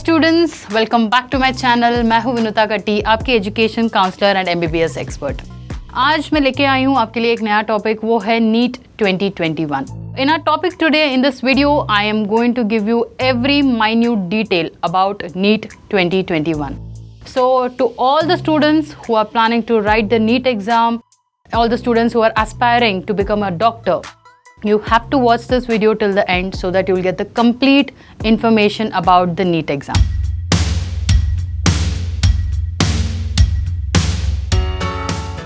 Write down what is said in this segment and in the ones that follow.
Students, welcome back to my channel. मैं हूं विनुता कट्टी, आपकी education counsellor and MBBS expert. आज मैं लेके आई हूं आपके लिए एक नया टॉपिक, वो है NEET 2021। In our topic today, in this video, I am going to give you every minute detail about NEET 2021. So, to all the students who are planning to write the NEET exam, all the students who are aspiring to become a doctor, you have to watch this video till the end so that you will get the complete information about the NEET exam.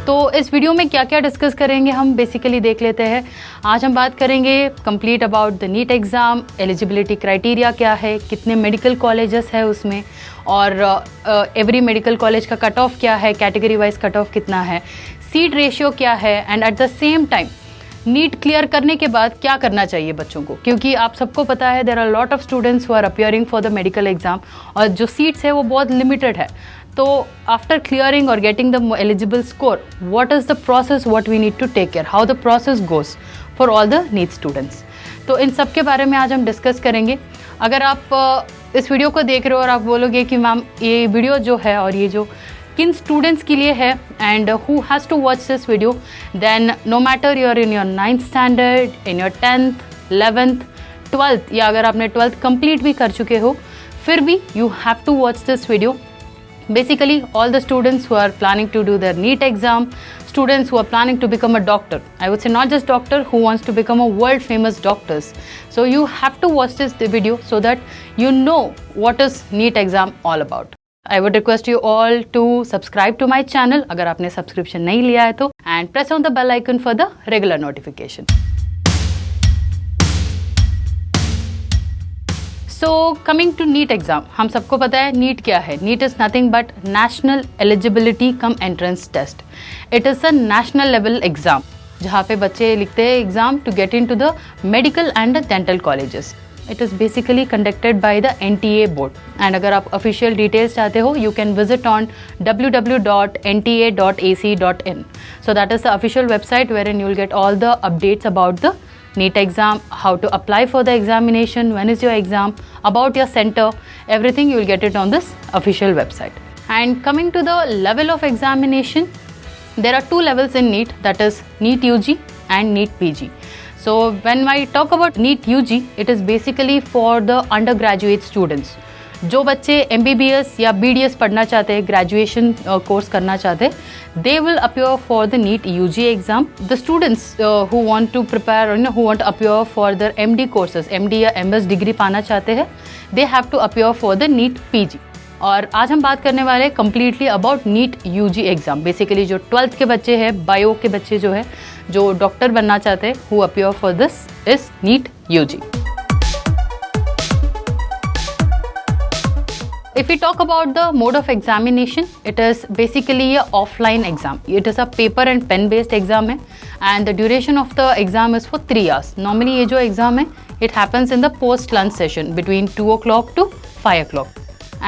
तो इस video में क्या क्या discuss करेंगे हम basically देख लेते हैं। आज हम बात करेंगे complete about the NEET exam, eligibility criteria क्या है, कितने मेडिकल कॉलेजेस है उसमें, और एवरी मेडिकल कॉलेज का कट ऑफ क्या है, कैटेगरी वाइज कट ऑफ कितना है, सीट रेशियो क्या है, and at the same time NEET clear करने के बाद क्या करना चाहिए बच्चों को, क्योंकि आप सबको पता है there are lot of students who are appearing for the medical exam और जो सीट्स है वो बहुत लिमिटेड है। तो आफ्टर क्लियरिंग और getting the eligible score, what is the process, what we need to take care, how the process goes for all the NEET students. तो इन सब के बारे में आज हम डिस्कस करेंगे। अगर आप इस वीडियो को देख रहे हो और आप बोलोगे कि मैम ये वीडियो जो है और ये जो किन स्टूडेंट्स के लिए है and who has to watch this video, then no matter you are in your 9th standard, in your 10th, 11th, 12th, या अगर आपने 12th कंप्लीट भी कर चुके हो, फिर भी you have to watch this video. Basically, all the students who are planning to do their NEET exam, students who are planning to become a doctor, I would say not just doctor, who wants to become a world famous doctors. So you have to watch this video so that you know what is NEET exam all about. I would request you all to subscribe to my channel अगर आपने subscription नहीं लिया है तो, and press on the bell icon for the regular notification. So coming to NEET exam, हम सबको पता है नीट क्या है। NEET is nothing but national eligibility cum entrance test. It is a national level exam जहाँ पे बच्चे लिखते हैं exam to get in to the medical and dental colleges. It is basically conducted by the NTA board, and अगर आप official details चाहते हो you can visit on www.nta.ac.in. So that is the official website wherein you will get all the updates about the NEET exam, how to apply for the examination, when is your exam, about your center, everything you will get it on this official website. And coming to the level of examination, there are two levels in NEET, that is NEET UG and NEET PG. So when I talk about NEET UG, it is basically for the undergraduate students. जो बच्चे MBBS या BDS पढ़ना चाहते हैं, graduation course करना चाहते हैं, they will appear for the NEET UG exam. The students who want to prepare, who want to appear for their MD courses, MD या MS डिग्री पाना चाहते हैं, they have to appear for the NEET PG. और आज हम बात करने वाले हैं completely about NEET UG exam. Basically जो 12th के बच्चे हैं, बायो के बच्चे जो है, जो डॉक्टर बनना चाहते हैं, who appear for this is NEET UG. If we talk about the mode of examination, it is basically a offline exam. It is a paper and pen based exam है, and the duration of the exam is for 3 hours. Normally ये जो exam है, it happens in the post lunch session between 2 o'clock to 5 o'clock.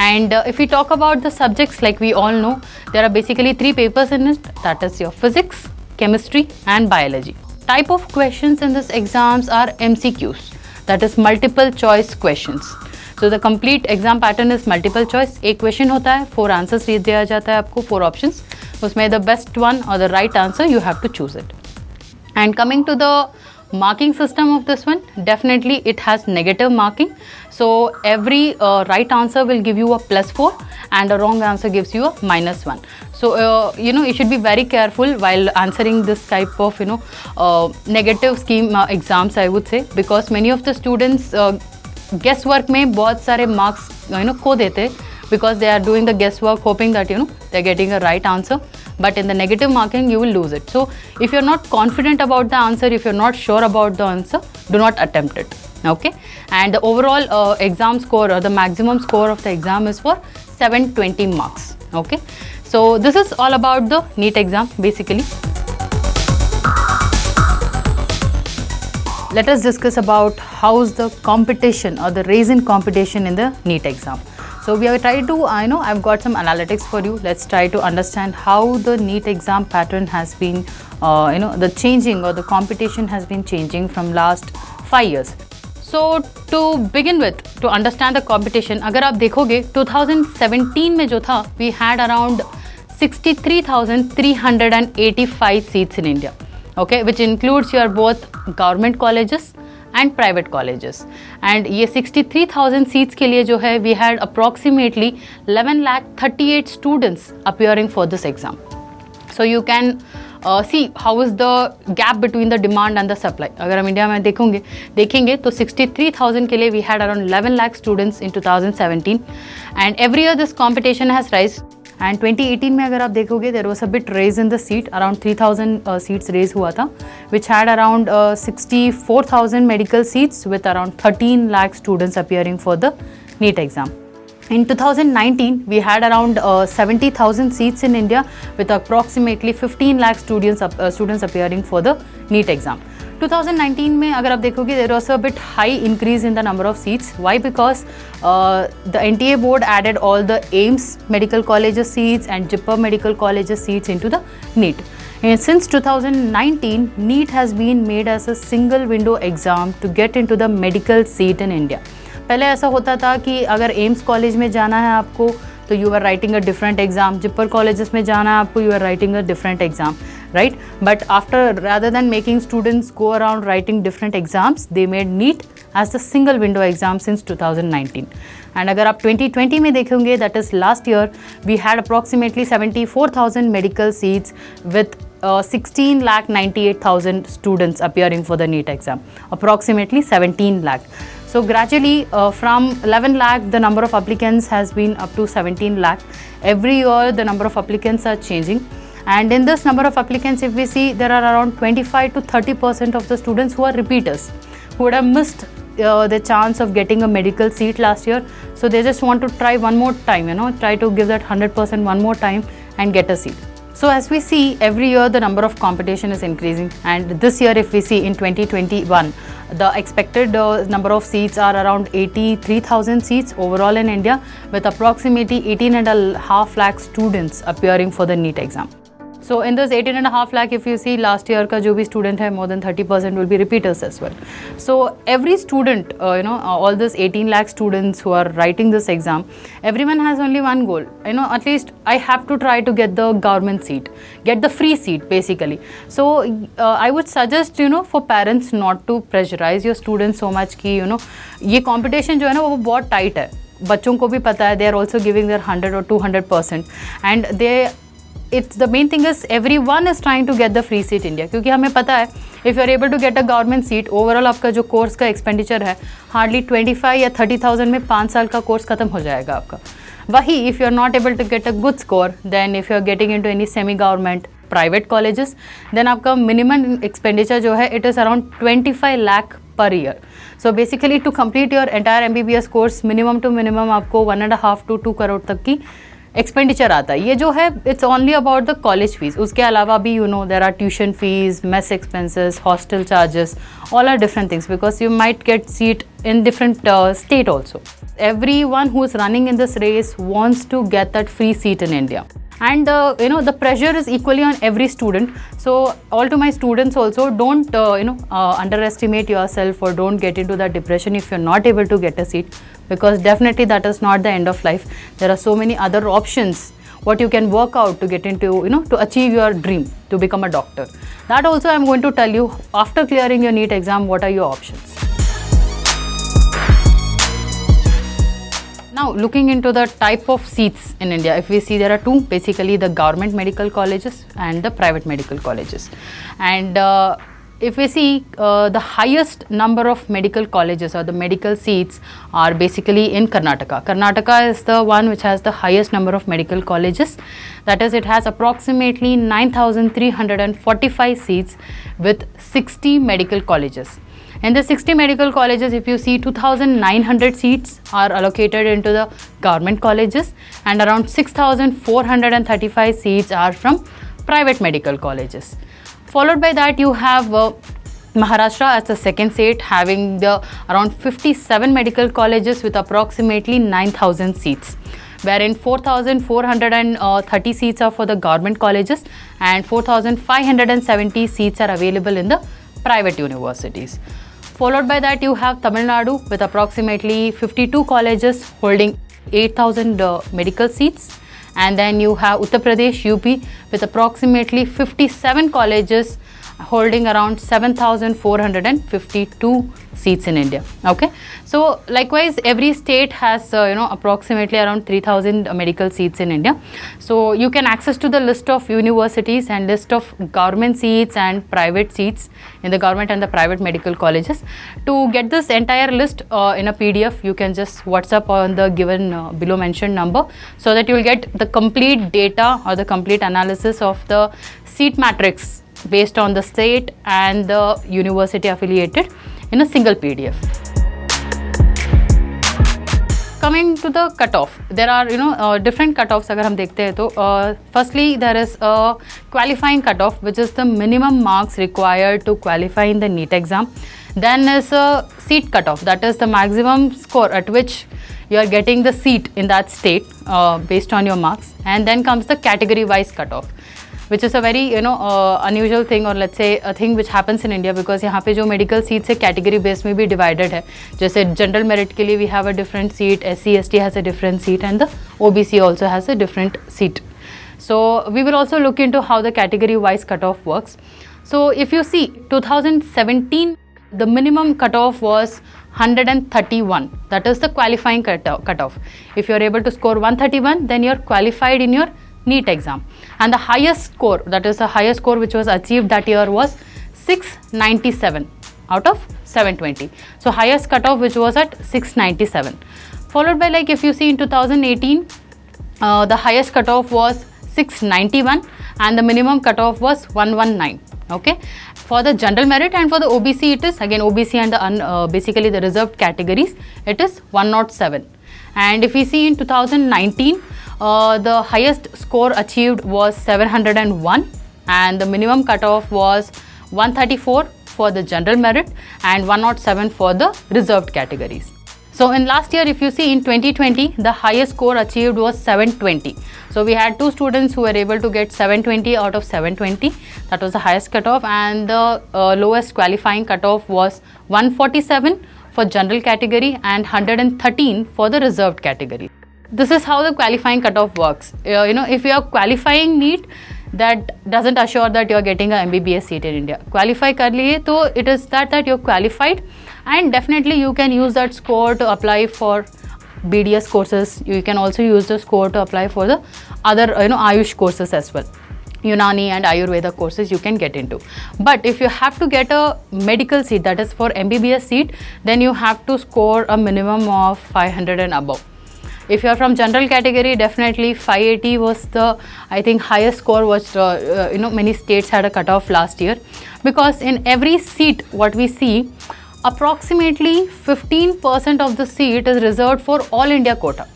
And if we talk about the subjects, like we all know, there are basically 3 papers in it. That is your physics, chemistry and biology. Type of questions in this exams are MCQs. That is multiple choice questions. So the complete exam pattern is multiple choice. एक question होता है, 4 answers दिया जाता है आपको, 4 options, उसमें the best one or the right answer you have to choose it. And coming to the marking system of this one, definitely it has negative marking. So every right answer will give you a +4 and a wrong answer gives you a -1. So you should be very careful while answering this type of negative scheme exams, I would say, because many of the students guess work में बहुत सारे marks खो देते, because they are doing the guess work hoping that they are getting a right answer, but in the negative marking you will lose it. So if you're not confident about the answer, if you're not sure about the answer, do not attempt it. Okay, and the overall exam score or the maximum score of the exam is for 720 marks. Okay, so this is all about the NEET exam basically. Let us discuss about how's the competition or the raise in competition in the NEET exam. So we have tried to, I've got some analytics for you. Let's try to understand how the NEET exam pattern has been, the changing or the competition has been changing from last 5 years. So to begin with, to understand the competition, अगर आप देखोगे 2017 में जो था, we had around 63,385 seats in India, okay, which includes your both government colleges and private colleges. And ये 63,000 seats के लिए जो है, we had approximately 11,38,000 students appearing for this exam. So you can see how is the gap between the demand and the supply. अगर हम India में देखेंगे तो 63,000 के लिए we had around 11 lakh students in 2017, and every year this competition has rise. And 2018 में अगर आप देखोगे, there was a bit raise in the seat, around 3,000 seats raise हुआ था, which had around 64,000 medical seats with around 13 lakh students appearing for the NEET exam. In 2019, we had around 70,000 seats in India with approximately 15 lakh students appearing for the NEET exam. 2019 में अगर आप देखोगे, there was a bit high increase in the number of seats. Why? Because the NTA board added all the AIIMS medical colleges seats and JIPA medical colleges seats into the NEET. And since 2019, NEET has been made as a single window exam to get into the medical seat in India. पहले ऐसा होता था कि अगर AIIMS college में जाना है आपको तो you are writing a different exam, JIPMER colleges में जाना है आपको, you are writing a different exam, right? But after, rather than making students go around writing different exams, they made NEET as the single window exam since 2019. And अगर आप 2020 में देखेंगे, that is last year, we had approximately 74,000 medical seats with 16,98,000 students appearing for the NEET exam, approximately 17 lakh. So gradually from 11 lakh, the number of applicants has been up to 17 lakh. Every year the number of applicants are changing, and in this number of applicants, if we see, there are around 25 to 30% of the students who are repeaters, who would have missed the chance of getting a medical seat last year. So they just want to try one more time, try to give that 100% one more time and get a seat. So as we see, every year the number of competition is increasing, and this year if we see in 2021, the expected number of seats are around 83,000 seats overall in India, with approximately 18.5 lakh students appearing for the NEET exam. So in this 18.5 lakh, if you see, last year का जो भी student है, more than 30% will be repeaters as well. So every student, all these 18 lakh students who are writing this exam, everyone has only one goal. At least I have to try to get the government seat, get the free seat basically. So I would suggest, for parents not to pressurize your students so much कि ये competition जो है ना वो बहुत tight है. बच्चों को भी पता है, they are also giving their 100 or 200%, and it's the main thing is everyone is trying to get the free seat India, क्योंकि हमें पता है if you are able to get a government seat, overall आपका जो course का expenditure है hardly 25 या 30,000 में 5 साल का कोर्स खत्म हो जाएगा आपका. वही if you are not able to get a good score, then if you are getting into any semi government private colleges, then आपका minimum expenditure जो है it is around 25 lakh per year. So basically to complete your entire MBBS course, minimum to minimum आपको 1.5 to 2 crore तक की expenditure आता है. ये जो है it's only about the college fees. उसके अलावा भी there are tuition fees, mess expenses, hostel charges, all are different things, because you might get seat in different state also. Everyone who is running in this race wants to get that free seat in India, and the pressure is equally on every student. So all to my students also, don't underestimate yourself or don't get into that depression if you're not able to get a seat, because definitely that is not the end of life. There are so many other options what you can work out to get into, to achieve your dream to become a doctor. That also I'm going to tell you after clearing your NEET exam, what are your options. Now looking into the type of seats in India, if we see, there are two, basically the government medical colleges and the private medical colleges. And if we see, the highest number of medical colleges or the medical seats are basically in Karnataka. Karnataka is the one which has the highest number of medical colleges. That is, it has approximately 9,345 seats with 60 medical colleges. In the 60 medical colleges, if you see, 2,900 seats are allocated into the government colleges, and around 6,435 seats are from private medical colleges. Followed by that, you have Maharashtra as the second state, having the around 57 medical colleges with approximately 9,000 seats, wherein 4,430 seats are for the government colleges and 4,570 seats are available in the private universities. Followed by that, you have Tamil Nadu with approximately 52 colleges holding 8,000 medical seats. And then you have Uttar Pradesh, UP with approximately 57 colleges holding around 7,452 seats in India. Okay, so likewise every state has approximately around 3,000 medical seats in India. So you can access to the list of universities and list of government seats and private seats in the government and the private medical colleges. To get this entire list in a PDF, you can just WhatsApp on the given below mentioned number, so that you will get the complete data or the complete analysis of the seat matrix based on the state and the university affiliated in a single PDF. Coming to the cutoff, there are different cutoffs. अगर हम देखते हैं तो firstly there is a qualifying cutoff, which is the minimum marks required to qualify in the NEET exam. Then is a seat cutoff, that is the maximum score at which you are getting the seat in that state based on your marks. And then comes the category wise cutoff, which is a very unusual thing, or let's say a thing which happens in India, because यहाँ पे जो medical seats है category base में भी divided है. जैसे general merit के लिए we have a different seat, SC ST has a different seat, and the OBC also has a different seat. So we will also look into how the category wise cutoff works. So if you see 2017, the minimum cutoff was 131. That is the qualifying cutoff. If you are able to score 131, then you are qualified in your NEET exam. And the highest score, that is the highest score which was achieved that year, was 697 out of 720. So highest cutoff which was at 697. Followed by, like, if you see in 2018, the highest cutoff was 691 and the minimum cutoff was 119. Okay, for the general merit, and for the OBC it is again OBC and the basically the reserved categories, it is 107. And if we see in 2019, the highest score achieved was 701 and the minimum cutoff was 134 for the general merit and 107 for the reserved categories. So in last year, if you see in 2020, the highest score achieved was 720. So we had two students who were able to get 720 out of 720. That was the highest cutoff, and the lowest qualifying cutoff was 147 for general category and 113 for the reserved category. This is how the qualifying cutoff works. If you are qualifying NEET, that doesn't assure that you are getting a MBBS seat in India. Qualify kar liye, so it is that you are qualified, and definitely you can use that score to apply for BDS courses. You can also use the score to apply for the other Ayush courses as well. Unani and Ayurveda courses you can get into. But if you have to get a medical seat, that is for MBBS seat, then you have to score a minimum of 500 and above. If you are from general category, definitely 580 was the, I think, highest score was, many states had a cutoff last year. Because in every seat, what we see, approximately 15% of the seat is reserved for all India quota.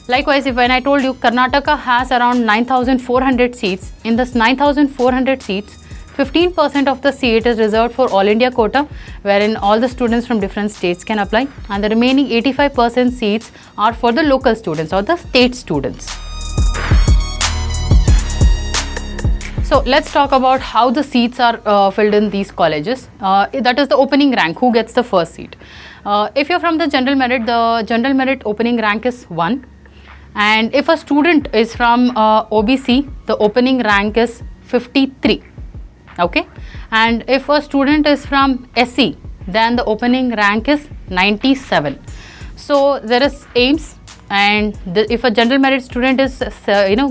Likewise, when I told you Karnataka has around 9,400 seats, in this 9,400 seats, 15% of the seat is reserved for all India quota, wherein all the students from different states can apply, and the remaining 85% seats are for the local students or the state students. So let's talk about how the seats are filled in these colleges. That is the opening rank, who gets the first seat. If you're from the general merit opening rank is 1. And if a student is from OBC, the opening rank is 53. Okay, and if a student is from SC, then the opening rank is 97. So there is AIMS, and if a general merit student is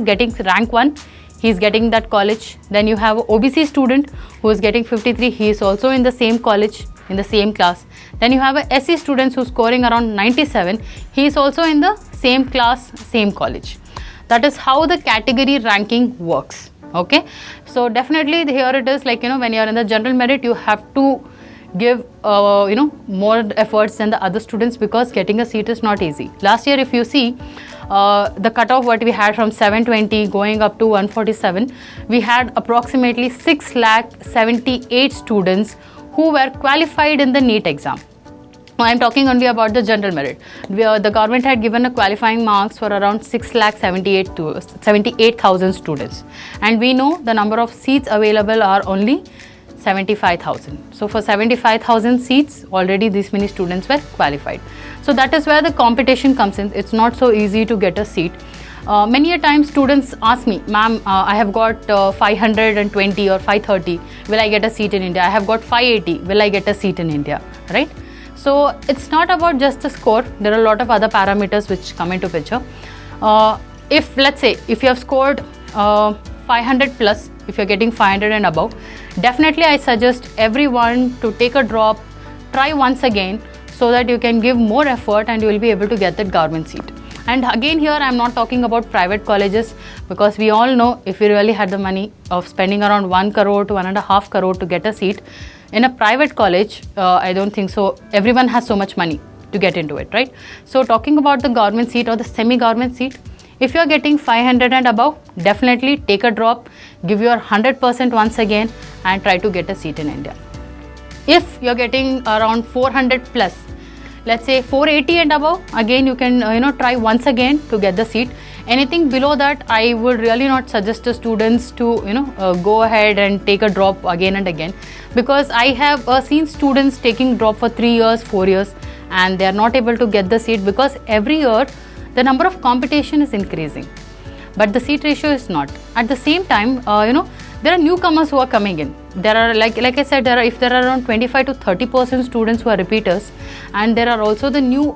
getting rank 1, he is getting that college. Then you have a OBC student who is getting 53, he is also in the same college, in the same class. Then you have a SC student who is scoring around 97, he is also in the same class, same college. That is how the category ranking works. Okay, so definitely here it is, like, when you are in the general merit, you have to give more efforts than the other students, because getting a seat is not easy. Last year, if you see the cutoff what we had from 720 going up to 147, we had approximately 678,000 students who were qualified in the NEET exam. I am talking only about the general merit. The government had given a qualifying marks for around 678,000 students, and we know the number of seats available are only 75,000. So for 75,000 seats, already this many students were qualified. So that is where the competition comes in. It's not so easy to get a seat. Many a time students ask me, ma'am, I have got 520 or 530, will I get a seat in India? I have got 580, will I get a seat in India, right? So it's not about just the score. There are a lot of other parameters which come into picture. If let's say, if you have scored 500 plus, if you're getting 500 and above, definitely I suggest everyone to take a drop, try once again, so that you can give more effort and you will be able to get that government seat. And again here I'm not talking about private colleges, because we all know if we really had the money of spending around 1 crore to 1.5 crore to get a seat in a private college, I don't think so everyone has so much money to get into it, right? So talking about the government seat or the semi-government seat, if you are getting 500 and above, definitely take a drop, give your 100% once again and try to get a seat in India. If you're getting around 400 plus, let's say 480 and above, again you can try once again to get the seat. Anything below that, I would really not suggest the students to go ahead and take a drop again and again, because I have seen students taking drop for 3 years, 4 years, and they are not able to get the seat, because every year the number of competition is increasing, but the seat ratio is not. At the same time, there are newcomers who are coming in. There are, like I said, if there are around 25 to 30% students who are repeaters, and there are also the new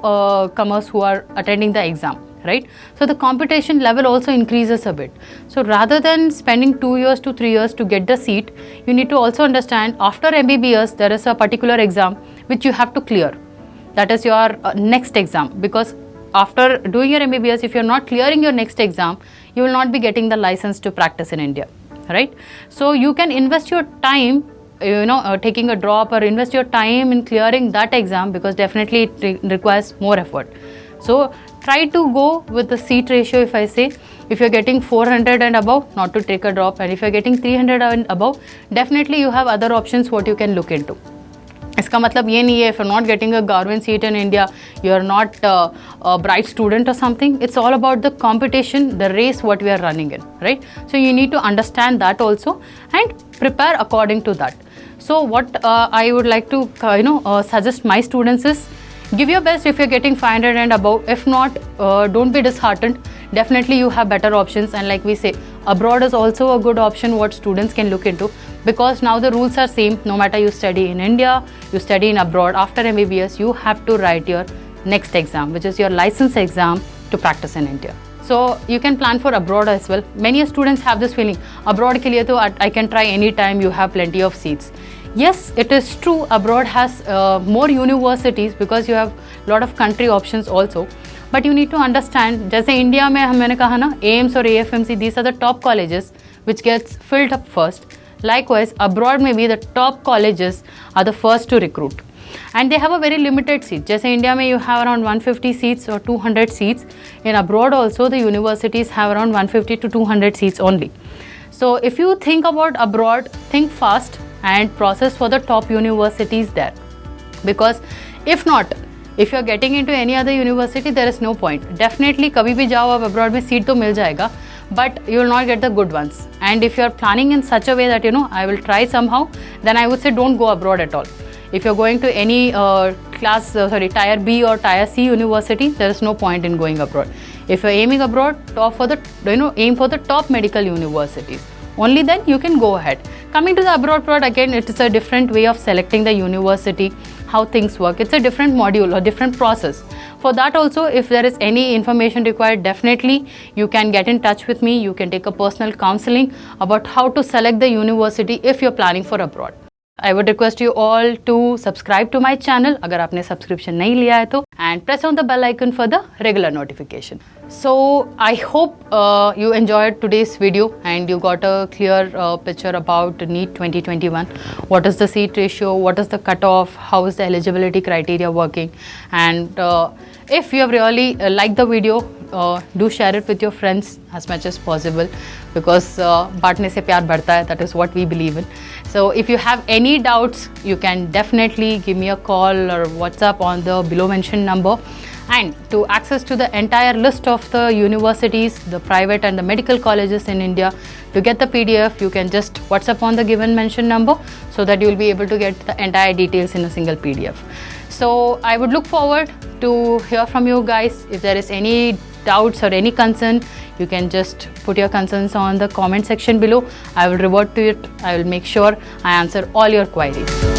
comers who are attending the exam, right? So the competition level also increases a bit. So rather than spending 2 years to 3 years to get the seat, you need to also understand after MBBS there is a particular exam which you have to clear. That is your next exam, because after doing your MBBS, if you're not clearing your next exam, you will not be getting the license to practice in India, right? So you can invest your time, taking a drop, or invest your time in clearing that exam, because definitely it requires more effort. So try to go with the seat ratio. If I say, if you're getting 400 and above, not to take a drop, and if you're getting 300 and above, definitely you have other options what you can look into. इसका मतलब ये नहीं है if you're not getting a government seat in India, you're not a bright student or something. It's all about the competition, the race what we are running in, right? So you need to understand that also and prepare according to that. So what I would like to suggest my students is, give your best if you're getting 500 and above. If not, don't be disheartened. Definitely you have better options, and like we say, abroad is also a good option what students can look into, because now the rules are same. No matter you study in India, you study in abroad, after MBBS you have to write your next exam, which is your license exam to practice in India. So you can plan for abroad as well. Many students have this feeling, abroad ke liye to I can try anytime, you have plenty of seats. Yes, it is true, abroad has more universities, because you have lot of country options also. But you need to understand, जैसे India में मैंने कहा ना, AIIMS और AFMC, these are the top colleges which gets filled up first. Likewise, abroad में भी the top colleges are the first to recruit, and they have a very limited seat. जैसे India में you have around 150 seats or 200 seats. In abroad also the universities have around 150 to 200 seats only. So if you think about abroad, think fast and process for the top universities there, because if not, if you are getting into any other university, there is no point. Definitely कभी भी जाओ आप abroad में seat तो मिल जाएगा, but you will not get the good ones. And if you are planning in such a way that I will try somehow, then I would say don't go abroad at all. If you are going to any tier B or tier C university, there is no point in going abroad. If you are aiming abroad, aim for the top medical universities. Only then you can go ahead. Coming to the abroad part, again, it is a different way of selecting the university, how things work. It's a different module or different process. For that also, if there is any information required, definitely you can get in touch with me. You can take a personal counseling about how to select the university if you're planning for abroad. I would request you all to subscribe to my channel अगर आपने subscription नहीं लिया है तो, and press on the bell icon for the regular notification. So I hope you enjoyed today's video and you got a clear picture about NEET 2021. What is the seat ratio? What is the cutoff? How is the eligibility criteria working? And if you have really liked the video, do share it with your friends as much as possible, because बांटने से प्यार बढ़ता है. That is what we believe in. So if you have any doubts, you can definitely give me a call or WhatsApp on the below mentioned number, And to access to the entire list of the universities, the private and the medical colleges in India, to get the PDF, you can just WhatsApp on the given mention number, so that you will be able to get the entire details in a single PDF. So I would look forward to hear from you guys. If there is any doubts or any concern, you can just put your concerns on the comment section below. I will revert to it. I will make sure I answer all your queries.